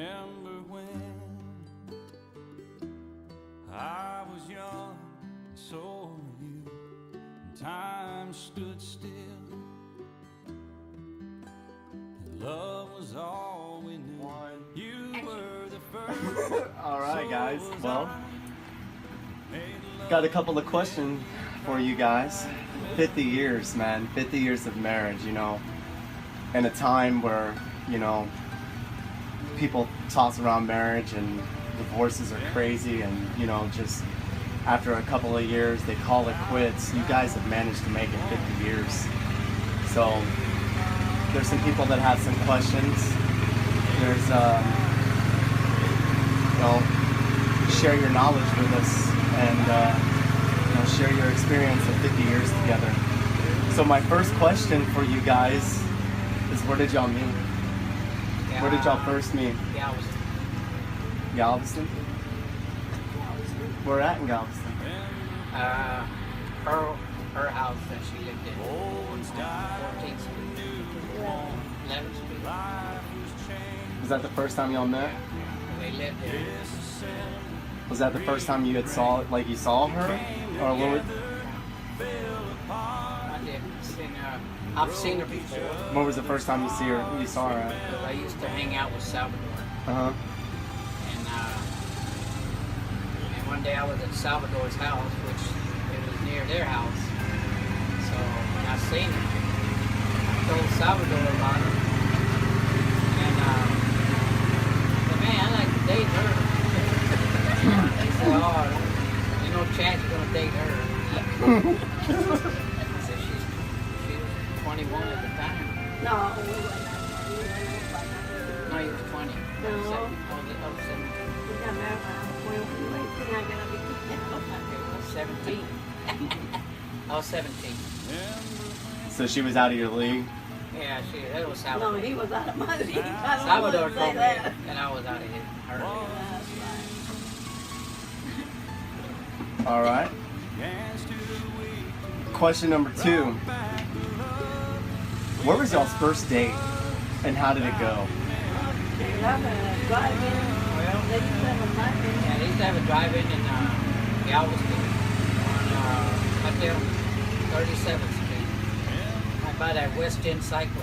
remember when I was young, and so were you, and time stood still, and love was all we knew. You were the first. All right, guys. Well, got a couple of questions for you guys. 50 years, man. 50 years of marriage, you know, in a time where, you know, people toss around marriage and divorces are crazy, and, you know, just after a couple of years they call it quits. You guys have managed to make it 50 years. So there's some people that have some questions. There's you know, share your knowledge with us and you know, share your experience of 50 years together. So my first question for you guys is, where did y'all meet? Where did y'all first meet? Galveston. Galveston? Where at in Galveston? Her house that she lived in. 14th Street. 11th Street. Was that the first time y'all met? They lived there. Was that the first time you had saw, like, you saw her? Or what was, I didn't see her. I've seen her before. when was the first time you saw her at? I used to hang out with Salvador. Uh-huh. And one day I was at Salvador's house, which it was near their house. So when I seen her, I told Salvador about her. And said, man, I'd like to date her. He said, oh, there's no chance you're gonna date her. I said, she was 21 at the time. No, No, he was 20. No. I was 17. we got married when we were 18. I gotta be I was 17. I was 17. So she was out of your league? Yeah, that was No, Salvador. he was out of my league. Salvador told me that. and I was out of her league. All right. Question number 2. Where was y'all's first date, and how did it go? They love it. Drive-in. Well, They used to have a drive-in. yeah, they used to have a drive-in in Galveston on right there on 37th Street, right by that West End Cycle.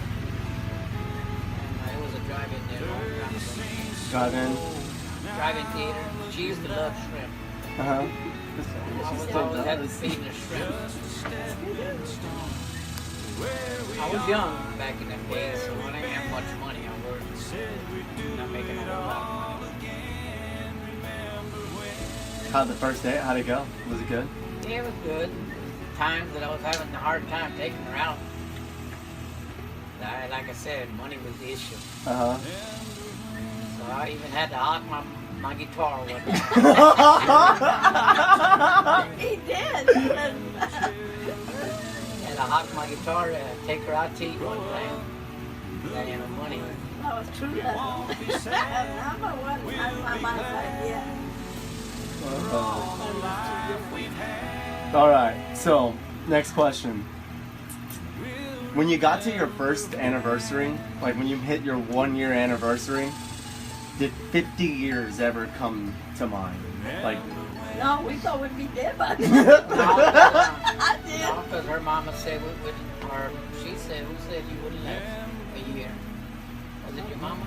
And it was a drive-in there a long time ago. Drive-in? Drive-in theater. She used to love shrimp. Uh-huh. I was always having feeding her shrimp. I was young back in them days, so I didn't have much money. I worked, not making a whole lot. How'd the first date? How'd it go? Was it good? Yeah, it was good. Times that I was having a hard time taking her out. Like I said, money was the issue. Uh-huh. So I even had to hawk my guitar one time. He did. Had to hawk my guitar to take her out to eat one time. I didn't have money. That was true love. Number one, my mother's like, yeah. All right. So, next question. When you got to your first anniversary, like when you hit your 1-year anniversary, did 50 years ever come to mind? Like, No, we thought we'd be dead by then. I did. No, because her mama said or she said, who said you wouldn't last a year? Was it your mama?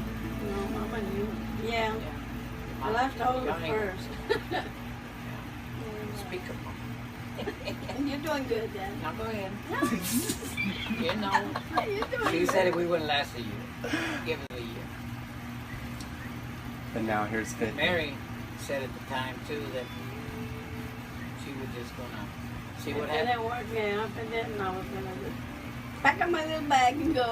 No, Mama knew. Yeah. Your I mama left said, over "Y'all ain't- first. Speak up, mama. And you're doing good, Dad. Now go ahead. Yeah. You know. You're doing She good. said we wouldn't last a year. Give it a year. and now here's 50. Mary said at the time too that she was just gonna see what It happened. didn't work out, and then I was gonna just pack up my little bag and go.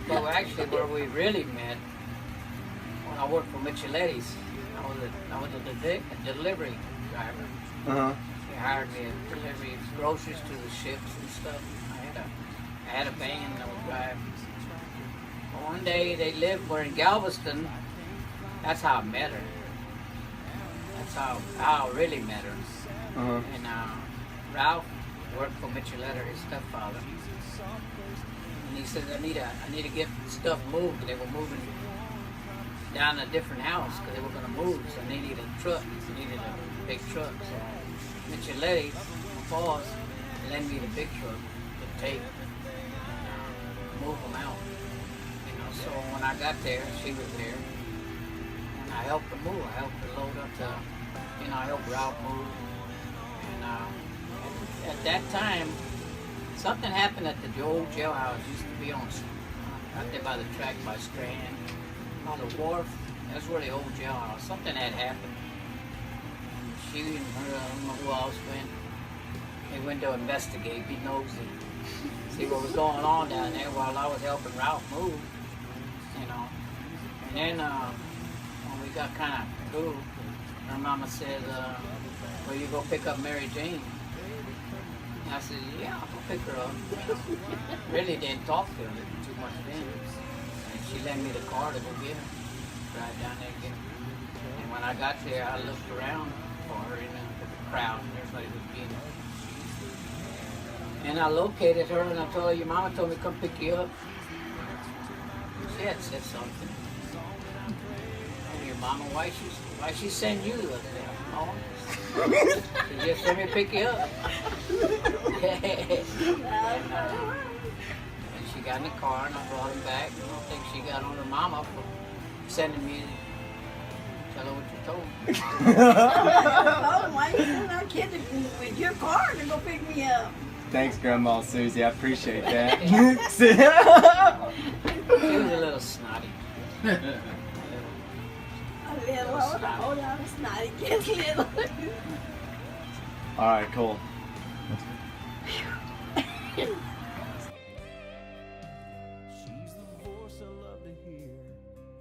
Well, actually, where we really met, when I worked for Micheletti's, I was a delivery driver. Uh-huh. She hired me to deliver groceries to the ships and stuff. I had a van and I would drive. Well, one day we're in Galveston. That's how I met her. That's how I really met her. Uh-huh. And Ralph worked for Micheletti, his stepfather. And he said, I need to get stuff moved. They were moving down in a different house because they were going to move, so they needed a truck. They needed a big truck. So Micheletti, my boss, lent me the big truck to take move them out. You know, so when I got there, she was there, and I helped her move. I helped her load up the, I helped her out move. And at that time, something happened at the old jailhouse. It used to be on out there by the track by Strand, on the wharf. That's where the old jailhouse. Something had happened. She and her, I don't know who else went. They went to investigate, be nosy, see what was going on down there while I was helping Ralph move, And then when we got kind of through, her mama said, "Well, you go pick up Mary Jane." And I said, "Yeah, I'll go pick her up." Really didn't talk to her too much then. And she lent me the car to go get her, drive down there and get her. And when I got there, I looked around for her in the crowd, and everybody was being. And I located her, and I told her, "Your mama told me to come pick you up." She had said something. "Oh, your mama, why she send you?" I said, "Oh, she just sent me to pick you up." And she got in the car, and I brought him back. I don't think she got on her mama for sending me. Tell her what you told me. Why you send that kid with your car to go pick me up? Thanks, Grandma Susie. I appreciate that. She was a little snotty. A little, hold on, it's not, it gets little. All right, cool. She's the voice I love to hear.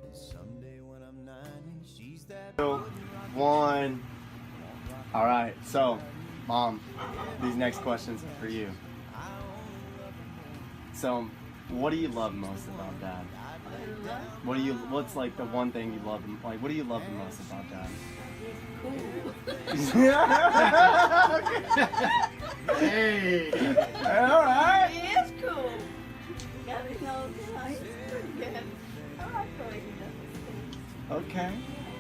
And someday when I'm 90, she's that 2, 1. All right, so, Mom, these next questions are for you. So, what do you love most about Dad? What's like the one thing you love? Like, what do you love the most about Dad? Hey. All right. He is cool. You gotta know, he's pretty good. I like the way he does his things.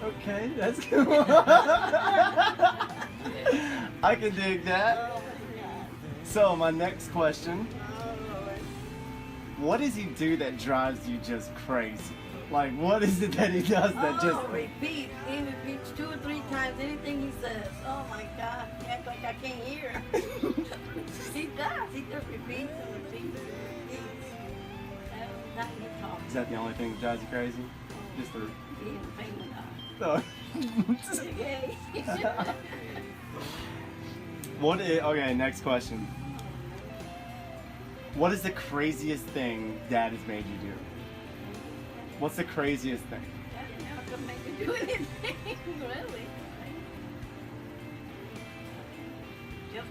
Okay, that's cool. I can dig that. Oh my God. So, my next question. Oh Lord. What does he do that drives you just crazy? Like, what is it that he does that just... repeat. He repeats 2 or 3 times anything he says. Oh my God, he acts like I can't hear. He does. He just repeats and repeats and repeats. Every time he talks. Is that the only thing that drives you crazy? Just the... He's a pain in the ass. Oh. Okay. Okay, next question. What is the craziest thing Dad has made you do? What's the craziest thing? I didn't know to make me do anything, really. Just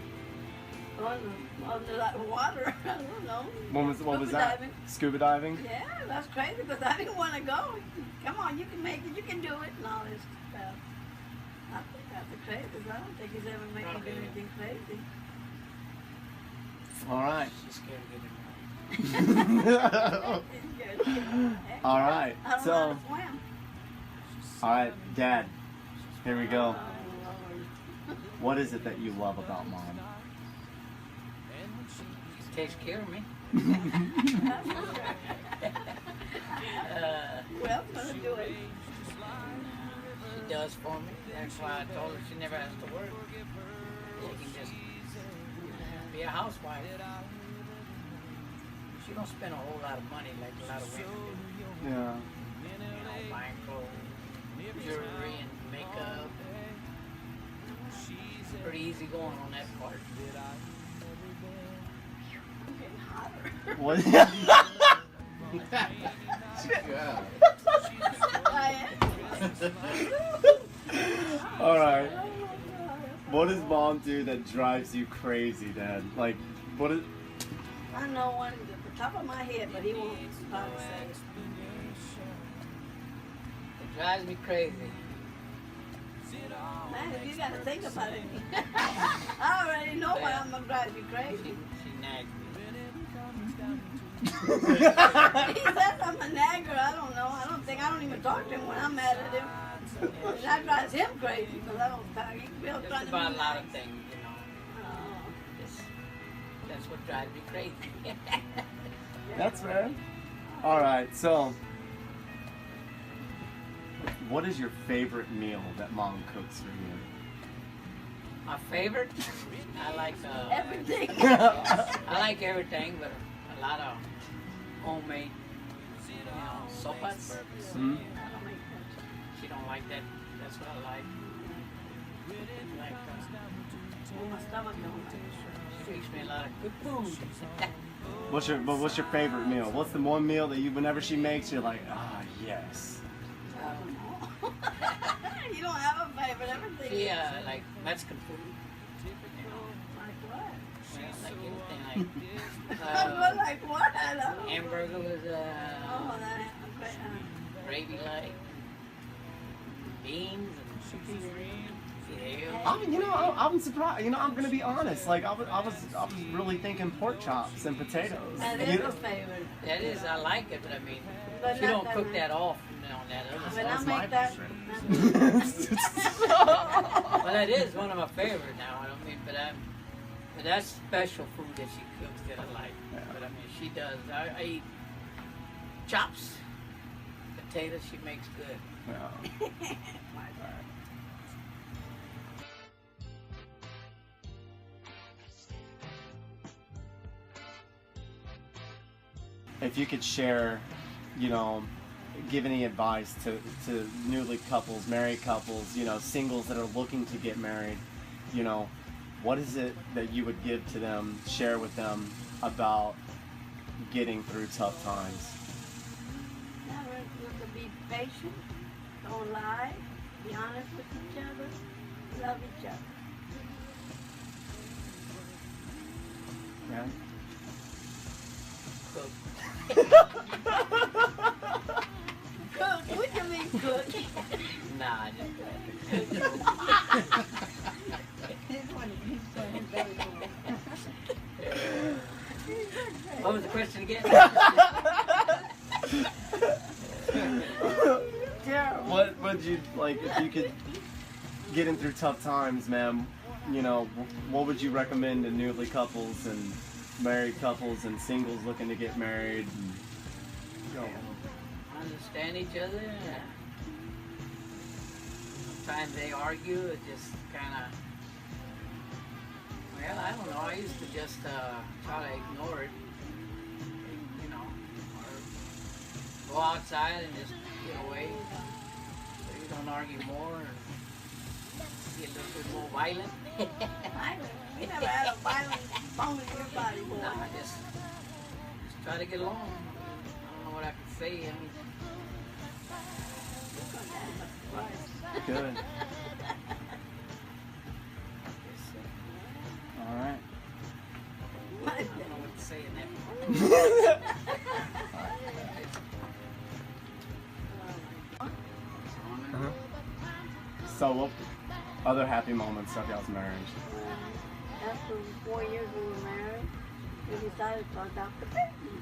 under that water. I don't know. What was Scuba that? diving. Scuba diving? Yeah, that's crazy because I didn't want to go. Come on, you can make it, you can do it, and all this stuff. I think that's the craziest. I don't think he's ever made me do anything crazy. All right. She's scared to get in All right. I don't know how So, to swim. all right, Dad. Here we go. Oh, Lord. What is it that you love about Mom? She takes care of me. Well, I'm gonna do it. She does for me. That's why I told her she never has to work. She can just be a housewife. She don't spend a whole lot of money like a lot of women do. Yeah. Buying clothes, jewelry, and makeup. She's pretty easy going on that part. I'm getting hotter. What? I am. All right. Oh my God. What does Mom do that drives you crazy, Dad? Like, what is... I know one at the top of my head, but he won't probably say it. It drives me crazy. Man, if you got to think about it. I already know why I'm going to drive you She crazy. nags me. He says I'm a nagger. I don't know. I don't even talk to him when I'm mad at him. And that drives him crazy because I don't talk. He's real trying It's to about be a lot nice. of things, you know. Oh. That's what drives me crazy. That's fair. All right, so what is your favorite meal that Mom cooks for you? My favorite? I like Everything. I like everything, but a lot of homemade, sopas. Hmm? She don't like that. That's what I like. Like My stomach don't like it. she makes me a lot of good food. What's your favorite meal? What's the one meal that whenever she makes, you're like, ah, yes. I don't know. You don't have a favorite. Everything. She is. like Mexican food. Like what? Well, like anything Well, like what? I don't know. hamburger with Oh, that. gravy like beans and yeah. I'm surprised. I'm gonna be honest. Like I was really thinking pork chops and potatoes. That You is know? a favorite. That is, I like it, but I mean, But she not don't that cook much. that often on that other When stuff. I my make that. Well, that is one of my favorite now. I don't mean, but that's special food that she cooks that I like. Yeah. But I mean, she does. I eat chops, potatoes. She makes good. Yeah. If you could share, give any advice to newly couples, married couples, singles that are looking to get married, what is it that you would give to them, share with them about getting through tough times? Never to be patient, don't lie, be honest with each other, love each other. Yeah. Cook. Cook, what do you mean cook? Nah, I just. What was the question again? What would you like if you could getting through tough times, ma'am? What would you recommend to newly couples and married couples and singles looking to get married? Understand each other. Sometimes they argue. It just kind of. Well, I don't know. I used to just try to ignore it, or go outside and just get away, so you don't argue more and get a little bit more violent. We never had a violent moment in your body, boy. No, I just try to get along. I don't know what I can say. I mean, Good. All right. I don't know what to say in that. So, what other happy moments of y'all's marriage? After 4 years we were married, we decided to adopt a baby.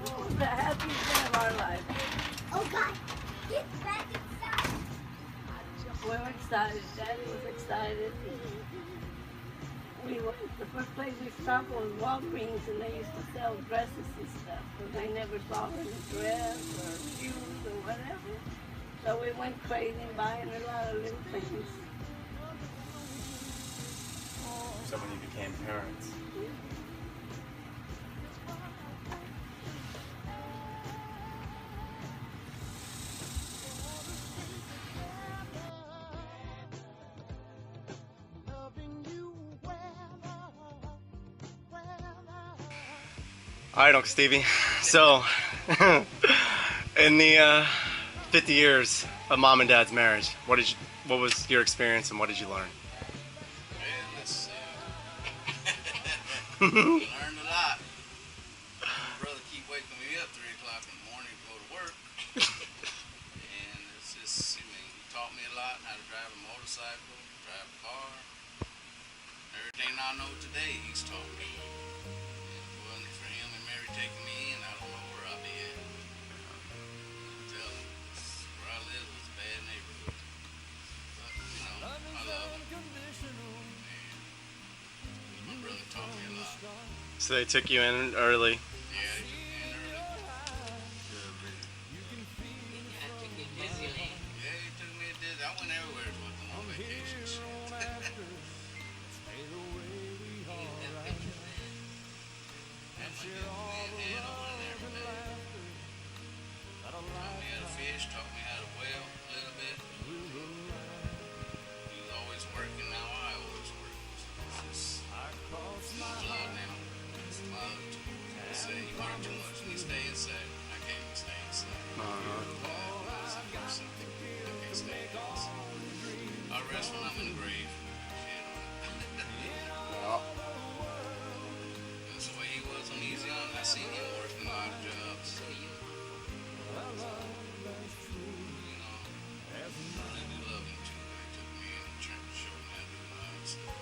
It was the happiest day of our life. Oh God, get back inside. We were excited. Daddy was excited. We went, the first place we stopped was Walgreens, and they used to sell dresses and stuff, but they never saw any dress or shoes or whatever. So we went crazy buying a lot of little things. So when you became parents. All right, Uncle Stevie. So, in the 50 years of Mom and Dad's marriage, what was your experience and what did you learn? Man, let's learned a lot. My brother keep waking me up 3 o'clock in the morning to go to work. And it's just, he taught me a lot, how to drive a motorcycle, drive a car, everything I know today he's taught me. If it wasn't for him and Mary taking me in, I don't know where I'd be at. I'm telling you, where I live was a bad neighborhood. But, you know, I love him. And my brother taught me a lot. So they took you in early. Yeah, he took me in early. I took you to Disneyland. Yeah, he took me to Disney. I went everywhere with him on vacation. Taught me how to fish, taught me how to whale a little bit. He was always working, now I always work. It's my blood now. It's my other two. They say you work too much and you stay inside. I can't even stay inside. I can't stay inside. I rest when I'm in the grave. That's the way he was when he was young. I seen him working a lot of jobs. You know, I do love him too. He took me in and tried to show me how to do my own stuff.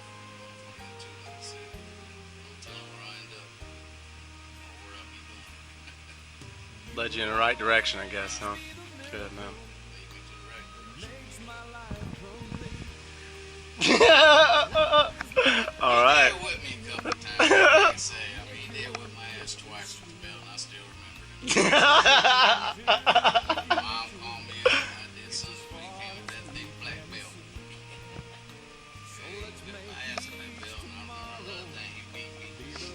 For him too, like I said. Don't tell him where I end up or where I'll be going. Led you in the right direction, I guess, huh? Good, man. Lead me to the right direction. All right. He did whip me a couple of times. I can't say. I mean, he did whip my ass twice with the belt, and I still remember it. My mom called me up, and I did something when he came with that big black belt. He whipped my ass with that belt, and I remember another thing, he beat me.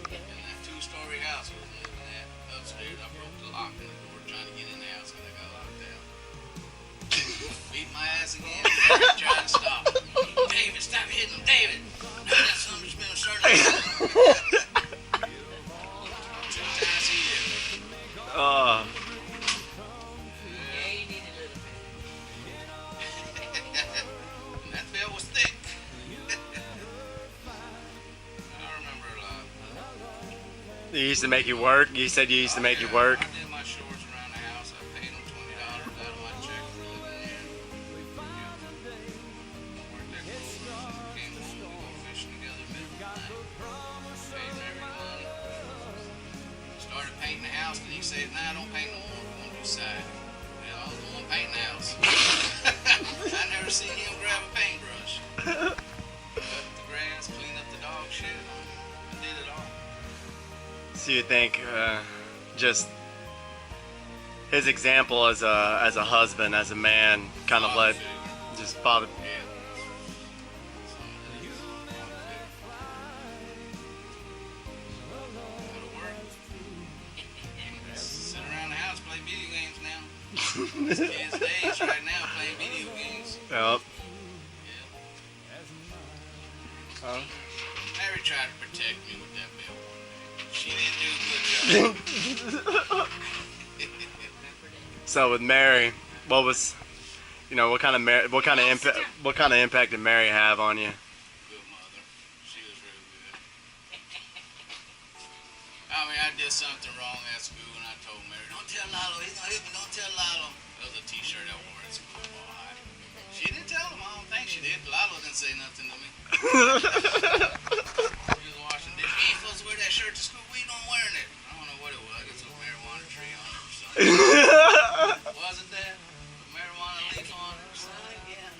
In that two-story house we was living at upstairs, I broke the lock in the door trying to get in the house because I got locked out. Beat my ass again, trying to stop. David, stop hitting him, David! Now that son of a bitch been starting. 2 times he hit me. Yeah, you need a little bit. And that belt was thick. I remember a lot. He used to make you work. You said you used to make you work. I did my chores around the house. I paid him $20 out of my check for living there. Worked that close. Came home, we go fishing together middle of the night. Paid him every money. Started painting the house, and he said, "Nah, don't paint no more. We're gonna do side." Yeah, I was the one painting the house. I never seen him grab a paintbrush. Cut the grass, clean up the dog shit. I did it all. So you think just his example as a husband, as a man, kind of led, just father. Yeah. Go to work. Sit around the house, play video games now. It's kids' days right now, playing video games. Yep. Yeah. Mary tried to protect me with that belt one day. She didn't do a good job. So with Mary, what was, what kind of impact did Mary have on you? Good mother. She was real good. I mean, I did something wrong at school, and I told Mary, "Don't tell Lalo. He's gonna hit me. Don't tell Lalo." That was a T-shirt I wore at school. She didn't tell him. I don't think she did. Lalo didn't say nothing to me. She was washing dishes. "You ain't supposed to wear that shirt to school. Why you don't wearing it?" I don't know what it was. I guess it was a marijuana tree on it or something. Was it that? A marijuana leaf on it or something? Yeah.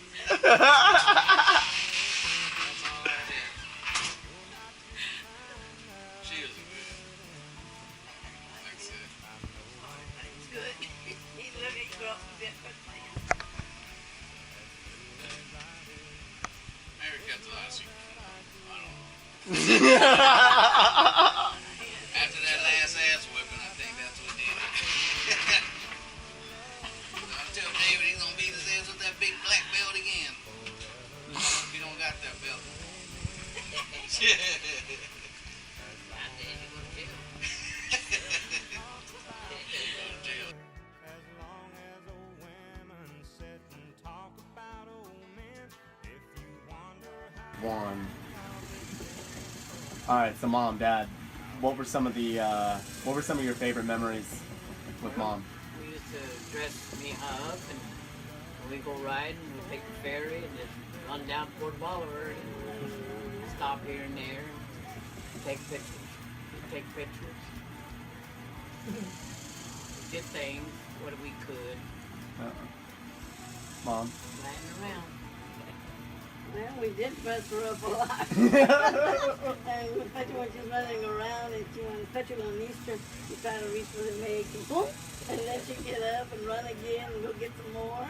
That's all I did. She was good. Like I said. It's good. He look at you up a bit, but Mary kept a lot of secrets. I don't know. After that last ass whipping, I think that's what did it. I'll tell David he's gonna beat his ass with that big black belt again. He don't got that belt. As long as old women sit and talk about old men, if you wonder how. One. All right, so Mom, Dad, what were some of your favorite memories with Mom? We used to dress me up, and we go riding. We take the ferry and just run down Port Bolivar and stop here and there. take pictures. We take pictures. We did things what we could. Mom. Riding around. Well, we did dress her up a lot. And especially when she's running around and especially on Easter, you try to reach for the eggs and boom, and then she get up and run again and go get some more.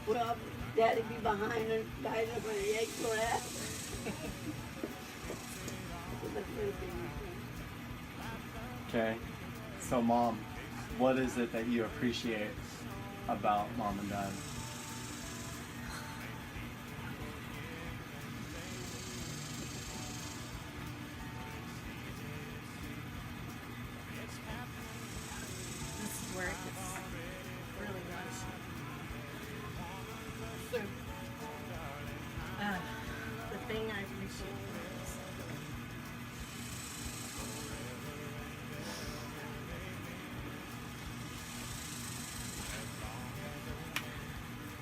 Well, Daddy be behind her, guiding her where the eggs were at. So that's really big. Okay. So, Mom, what is it that you appreciate about Mom and Dad? This is where it gets really nice. So, the thing I appreciate most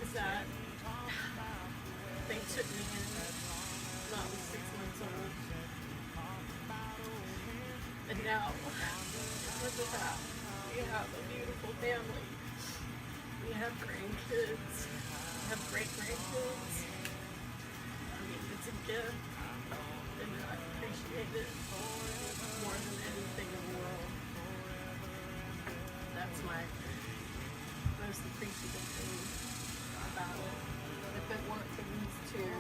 is that they took me in when I was 6 months old. And now, look at that. We have a beautiful family. We have grandkids. We have great-grandkids. I mean, it's a gift. And I appreciate it more than anything in the world. That's my most appreciative thing about it. If it weren't for these two,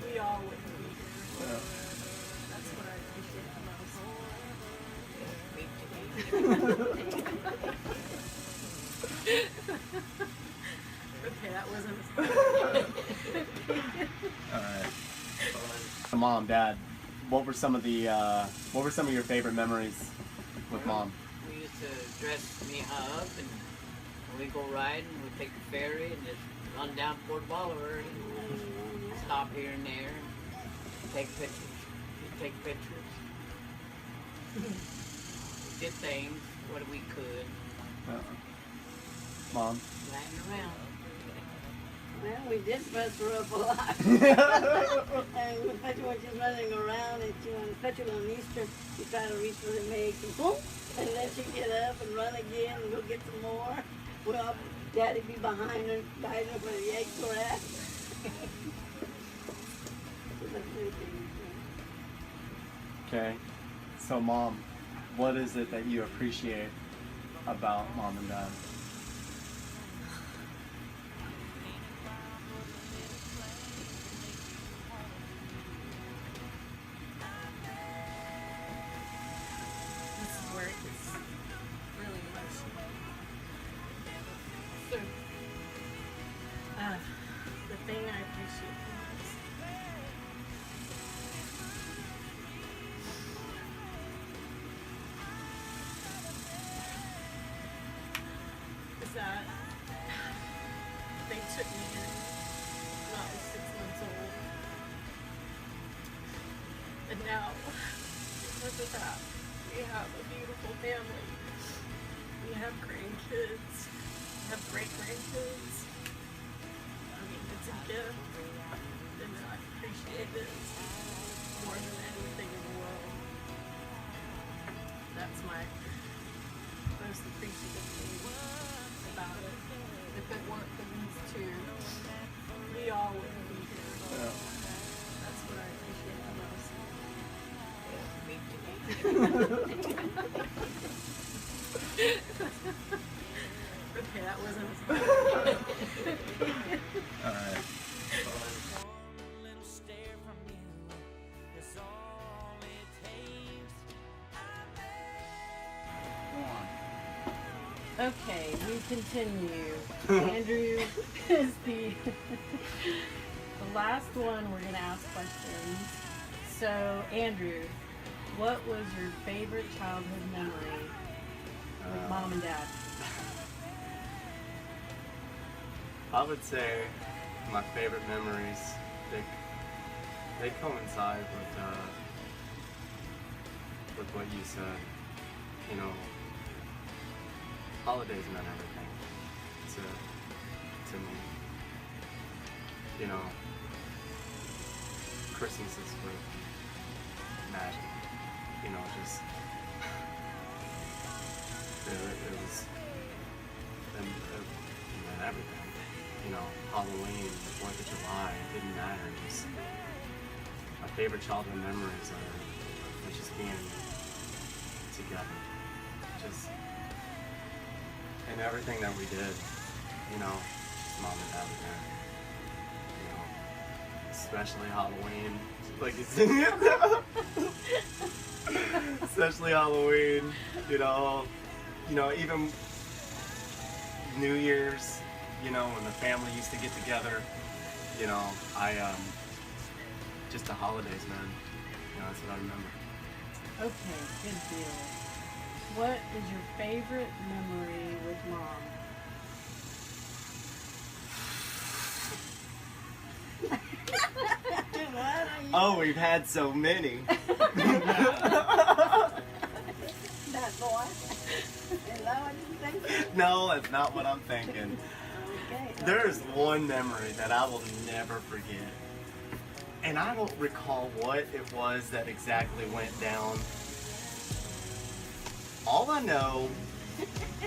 we all wouldn't be here. Yeah. That's what I appreciate the most. Me too. Okay, that wasn't as funny. All right. Mom, Dad, what were some of your favorite memories with Mom? We used to dress me up and we go riding, we take the ferry and just run down Port Bolivar and stop here and there and take pictures. We take pictures. We did things what we could. Mom. Riding around. Well, we did dress her up a lot. And especially when she's running around and especially on Easter, you try to reach for the eggs and boom, and then she get up and run again and go get some more. Well, Daddy be behind her, guiding her where the eggs were at. So that's really big. Okay. So, Mom, what is it that you appreciate about Mom and Dad? This is where it gets really emotional. So, the thing I appreciate the most is that they took me in when I was 6 months old. And now, look at that. We have a beautiful family. We have grandkids. We have great-grandkids. I mean, it's a gift. And I appreciate it more than anything in the world. That's my most appreciative thing about it. If it weren't for these two, we all wouldn't be here. Yeah. That's what I appreciate the most. Me too. Okay, that wasn't as funny. All right. One little stare from you is all it takes. Okay, we continue. Andrew is the last one we're gonna ask questions. So, Andrew, what was your favorite childhood memory with Mom and Dad? I would say my favorite memories, they coincide with what you said. You know, holidays meant everything to me. You know, Christmases were magic. you know, just it was and everything. You know, Halloween, 4th of July, it didn't matter. Just my favorite childhood memories are just being together, just and everything that we did. You know, just mom and dad were there. You know, especially Halloween, like you said. Especially Halloween, you know, even New Year's, you know, when the family used to get together, you know, just the holidays, man, you know, that's what I remember. Okay, good deal. What is your favorite memory with Mom? Oh, we've had so many. That boy. Is that what you think? No, that's not what I'm thinking. Okay. There's one memory that I will never forget. And I don't recall what it was that exactly went down. All I know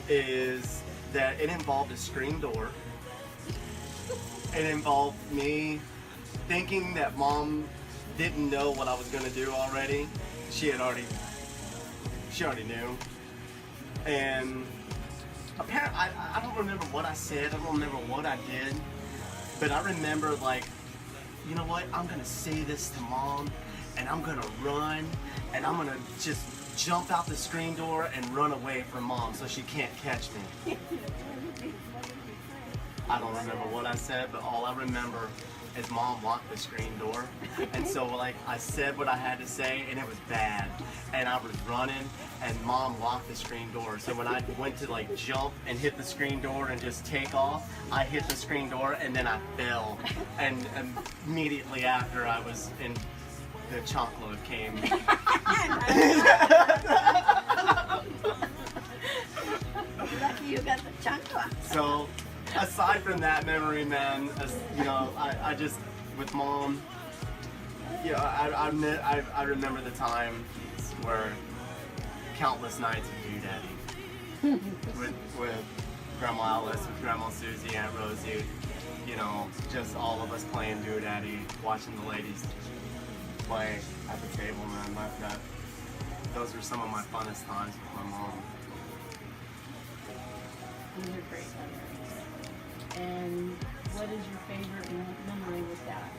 is that it involved a screen door. It involved me thinking that Mom didn't know what I was gonna do already. She already knew. And apparently, I don't remember what I said, I don't remember what I did, but I remember like, you know what, I'm gonna say this to Mom, and I'm gonna run, and I'm gonna just jump out the screen door and run away from Mom so she can't catch me. I don't remember what I said, but all I remember is Mom locked the screen door. And so like I said what I had to say and it was bad. And I was running and Mom locked the screen door. So when I went to like jump and hit the screen door and just take off, I hit the screen door and then I fell. And immediately after I was in, the chocolate came. Lucky you got the chancla. So aside from that memory, man, you know, I just with Mom, you know, I remember the time where countless nights with you, Daddy, with Grandma Alice, with Grandma Susie, Aunt Rosie, you know, just all of us playing Daddy, watching the ladies play at the table, man. Those were some of my funnest times with my mom. Those are great memories. And what is your favorite memory with Dad?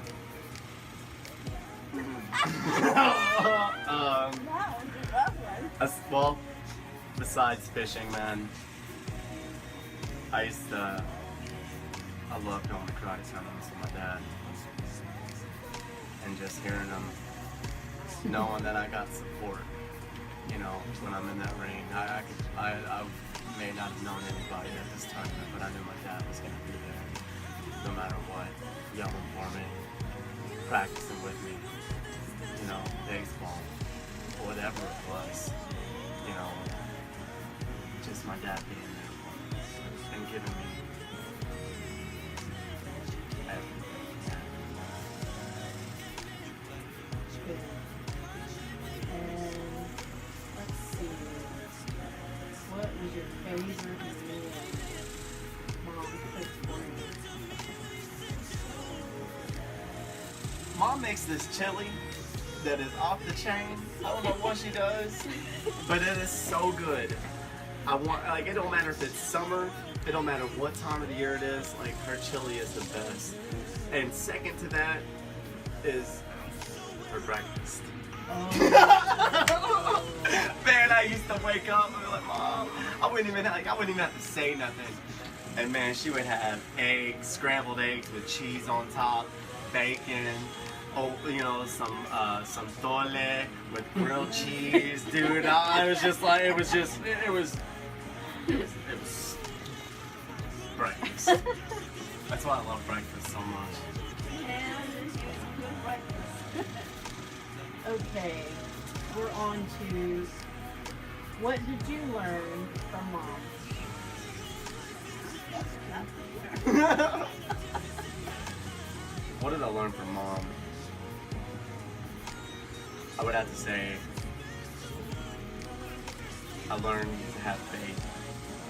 Well, besides fishing, man, I loved going to karate tournaments with my dad. And just hearing him, knowing that I got support, you know, when I'm in that ring. I may not have known anybody at this tournament, but I knew my dad was going to be there, no matter what, yelling for me, practicing with me, you know, baseball, whatever it was, you know, just my dad being there and giving me everything. And let's see, what was your favorite meal Mom cooked for you? Mom makes this chili that is off the chain. I don't know what she does, but it is so good. It don't matter if it's summer, it don't matter what time of the year it is, like her chili is the best. And second to that is her breakfast. Oh. Man, I used to wake up and be like, Mom, I wouldn't even have to say nothing. And man, she would have eggs, scrambled eggs with cheese on top, bacon, you know, some tole with grilled cheese, dude. It was breakfast. That's why I love breakfast so much. Yeah, this is good breakfast. Okay, we're on to what did you learn from Mom? What did I learn from Mom? I would have to say I learned to have faith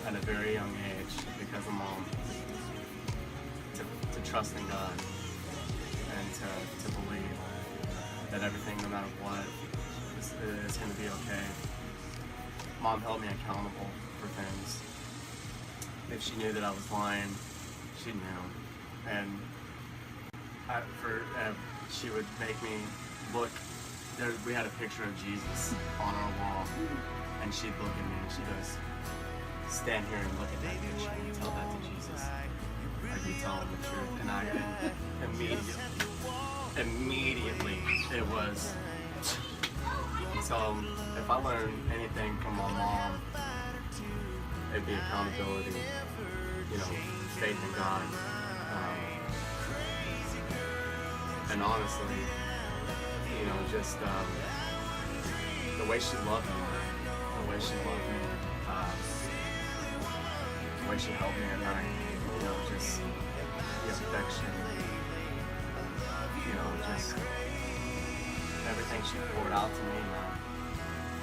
at a very young age because of Mom. To trust in God and to believe that everything, no matter what, is going to be okay. Mom held me accountable for things. If she knew that I was lying, she knew. And she would make me look. We had a picture of Jesus on our wall, and she'd look at me and she goes, "Stand here and look at that picture and tell that to Jesus. I can tell him the truth." And I immediately it was. So if I learned anything from my mom, it'd be accountability, faith in God, and honestly, just the way she loved me, the way she helped me at night, just the affection, just everything she poured out to me, man.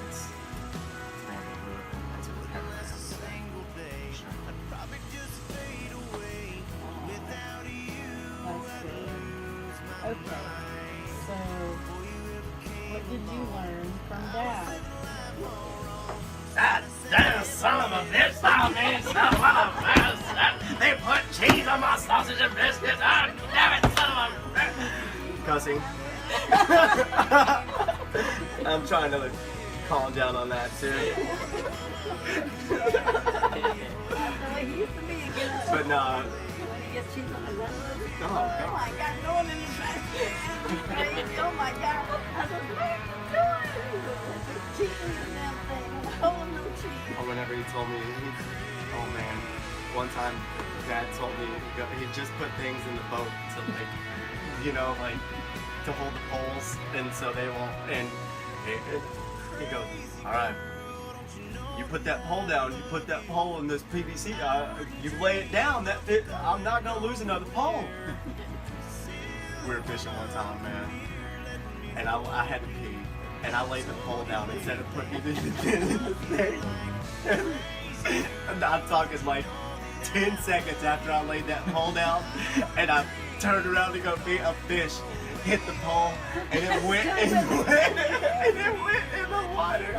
It's made me who it's everything. Sure. Okay, so what did you learn from Dad? That damn son of a bitch, son of a bitch, they put cheese on my sausage and biscuits. Oh, damn it, son of a bitch. Cussing. I'm trying to calm down on that too. But no. Oh my God, going in the basket. Oh my God. I said, what are you doing? Cheating the damn thing. Oh, no cheating. Whenever he told me, oh man, one time Dad told me he just put things in the boat to to hold the poles, and so they won't, and he goes, all right, you put that pole down, you put that pole in this PVC, you lay it down, I'm not going to lose another pole. We were fishing one time, man, and I had to pee, and I laid the pole down instead of putting it in the thing. And I'm talking like 10 seconds after I laid that pole down, and I turned around to go feed a fish. Hit the pole, and it went in the water.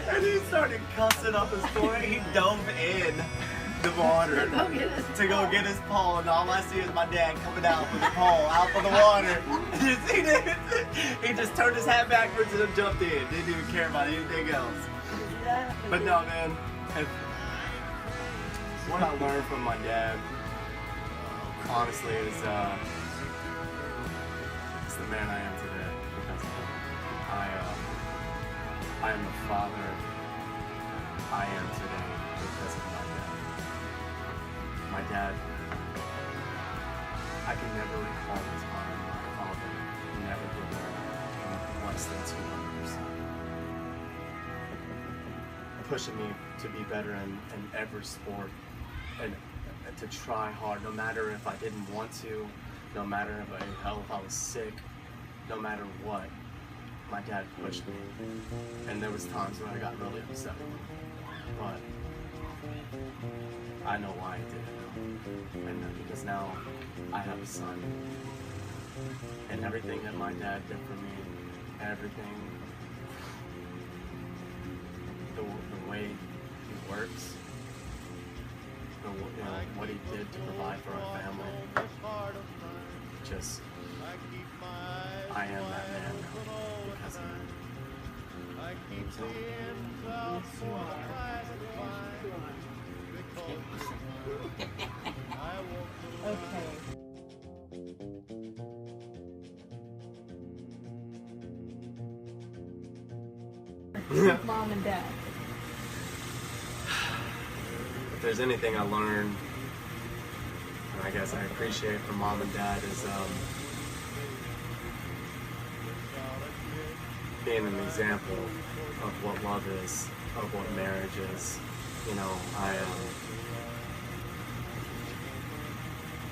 And he started cussing up a story. He dove in the water to go get his pole, and all I see is my dad coming out with the pole out of the water. He just turned his hat backwards and jumped in. Didn't even care about anything else. But no, man. What I learned from my dad, honestly, is the man I am today because of him. I am the father I am today because of my dad. My dad, I can never recall the time my father never did less than 200%. Pushing me to be better in every sport and to try hard, no matter if I didn't want to, no matter if I was sick, no matter what, my dad pushed me. And there was times when I got really upset with him. But I know why he did it. And because now I have a son. And everything that my dad did for me, everything, the way he works, what he did to provide for our family, just, I am that man now because of him. Okay. Mom and Dad. If there's anything I learned, and I guess I appreciate from Mom and Dad, is being an example of what love is, of what marriage is.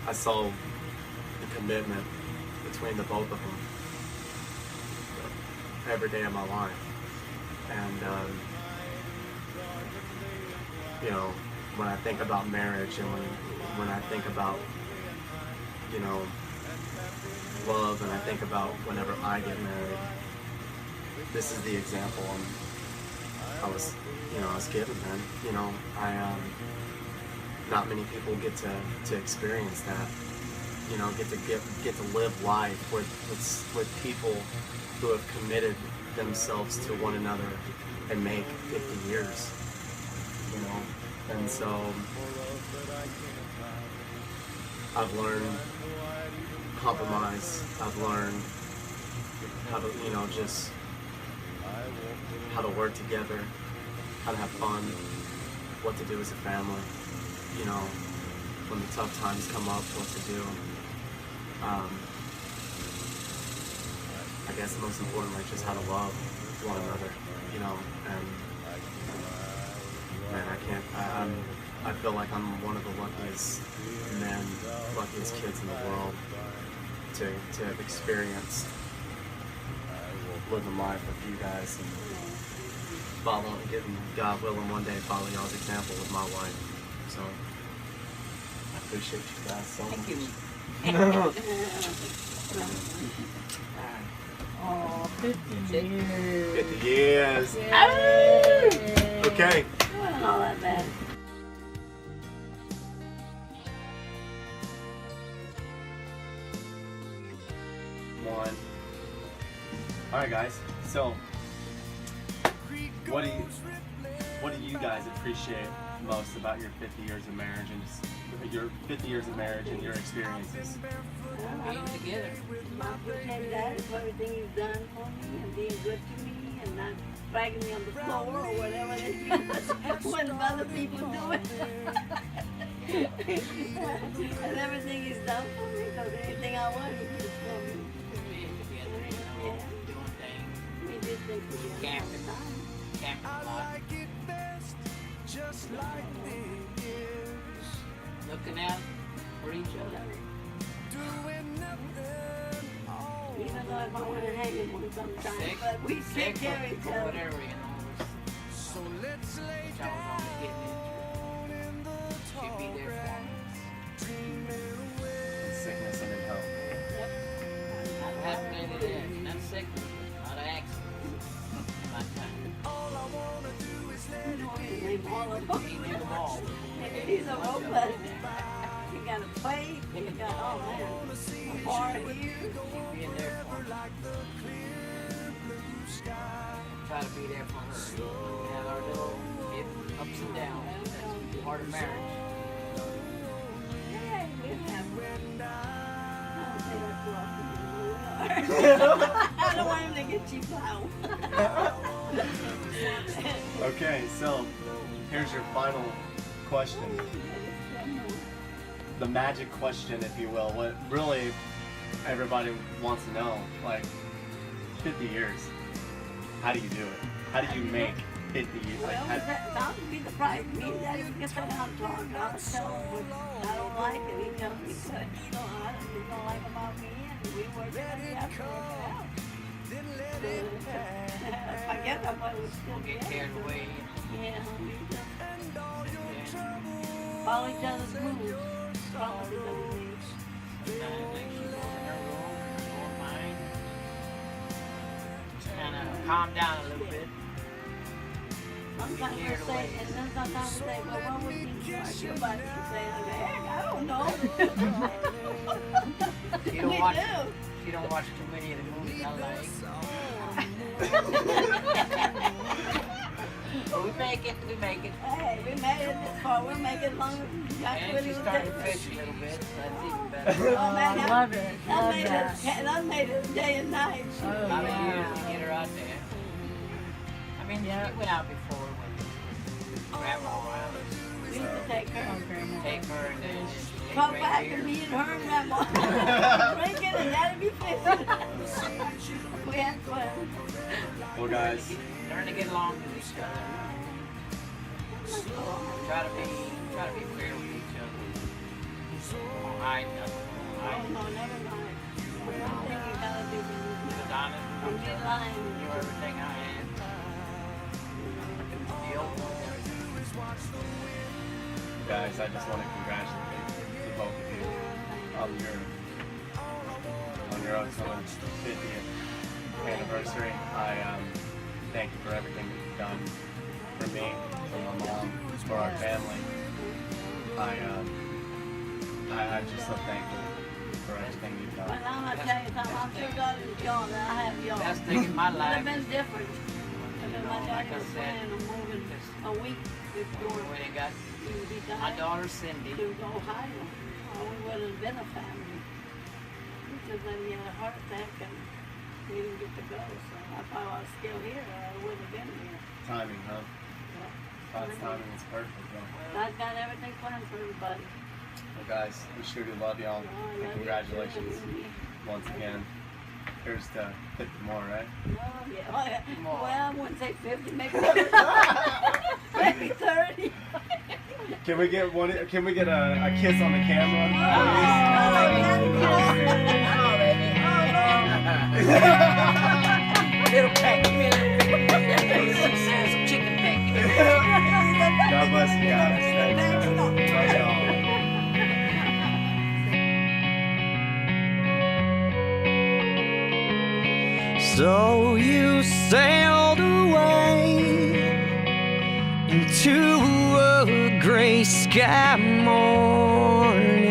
I saw the commitment between the both of them every day of my life. And you know, when I think about marriage and when I think about, you know, love, and I think about whenever I get married, this is the example I was given, man. You know, not many people get to experience that. You know, get to live life with people who have committed themselves to one another and make 50 years. You know, and so I've learned compromise. I've learned how to, you know, just how to work together, how to have fun, what to do as a family. You know, when the tough times come up, what to do. I guess most importantly, just how to love one another. You know, and man, I feel like I'm one of the luckiest men, luckiest kids in the world to have experienced living life with you guys and getting, God willing, one day follow y'all's example with my wife. So I appreciate you guys so much. Thank you. Oh, 50 years. 50 years. Yay. Okay. Wasn't all that bad. One. All right, guys. So, what do you guys appreciate most about your 50 years of marriage and your 50 years of marriage and your experiences? Being together. I appreciate that for everything you've done for me and being good to me and not dragging me on the floor or whatever they do when other people do it. And everything he's done for me, because anything I want, he did for me. Being together, you know, doing things. We did things together all Camping. the time. Camping a lot. Looking out for each other. Even though if I want to hang him one sometimes, Sick. but we take care of each or other. whatever, you know. Which I was always getting into. She'd be there for me. Sickness and in health. Not having any of that. Not sickness, not accidents. My time. You know, his name all of them. He knew them all. He's a robot. He got a plate. He got, oh man, a bar here. She'd be in there for me. Try to be there for her. We have our little ups and downs. That's part of marriage. Hey, we have I don't say that too often. I don't want him to get cheap out. Okay, so here's your final question. The magic question, if you will. What really everybody wants to know, like 50 years. How do you do it? How do you make 50 years? Like, Well, that would be the price. Me and Daddy would get so down and talk. I'll tell him what I don't like, and he tells me what he don't like about me, and we work together after work it out. I guess I probably would still Get be carried away. Yeah, we just follow each other's moves. Follow each other's moves. Sometimes like she goes in her room, I go in mine. Just kind of calm down a little bit. Sometimes we say, and then sometimes we say, well, what would you argue about it? You say, heck, I don't know. You don't We watch. do. You don't watch too many of the movies I like. But we make it. We make it. Hey, we made it this far. We'll make it longer. That's And what she it would started take. fishing a little bit. So that's even Oh, better. man, I love it. That Love made that. it. That made it day and night. Oh, A lot of yeah. years to get her out there. I mean, Yeah. we went out before with grandma around. We used to take her. Oh, Grandma. Take her and then Come drink back beer. and me and her and grandma drinking and that'd be fishing. We had fun. well, guys, Learn to get along with each other. Try to be fair with each other. Don't hide nothing. Don't Oh, hide. no, never mind. One thing you gotta do Just is honest don't with each be other. lying. Knew everything I had. guys, I just want to congratulate the both of you on your 50th anniversary. I thank you for everything that you've done for me, for my mom, for our family. I'm just so thankful for everything you've done. But I'm gonna tell you something, I'm sure God is young, that I have young. Best thing in my It would life. have been different. Because my Like daddy I was said, planning on moving a week before When they got he my died daughter Cindy. to Ohio. Oh, we would have been a family. Because then he had a heart attack and he didn't get to go. So if I was still here, I wouldn't have been here. Timing, huh? God's timing is perfect, though. God's got everything planned for everybody. Well, guys, we sure do love y'all. Oh, I love And you congratulations too. once again. Here's to 50 more, right? Oh, yeah. Oh, yeah. More. Well, I wouldn't say 50, maybe 30. Maybe 30. Can we get one? Can we get a kiss on the camera, Little peck. Give me a little peck. Some chicken peck. please? God bless you guys. Thanks, guys. Love y'all. So you sailed away into a gray sky morning.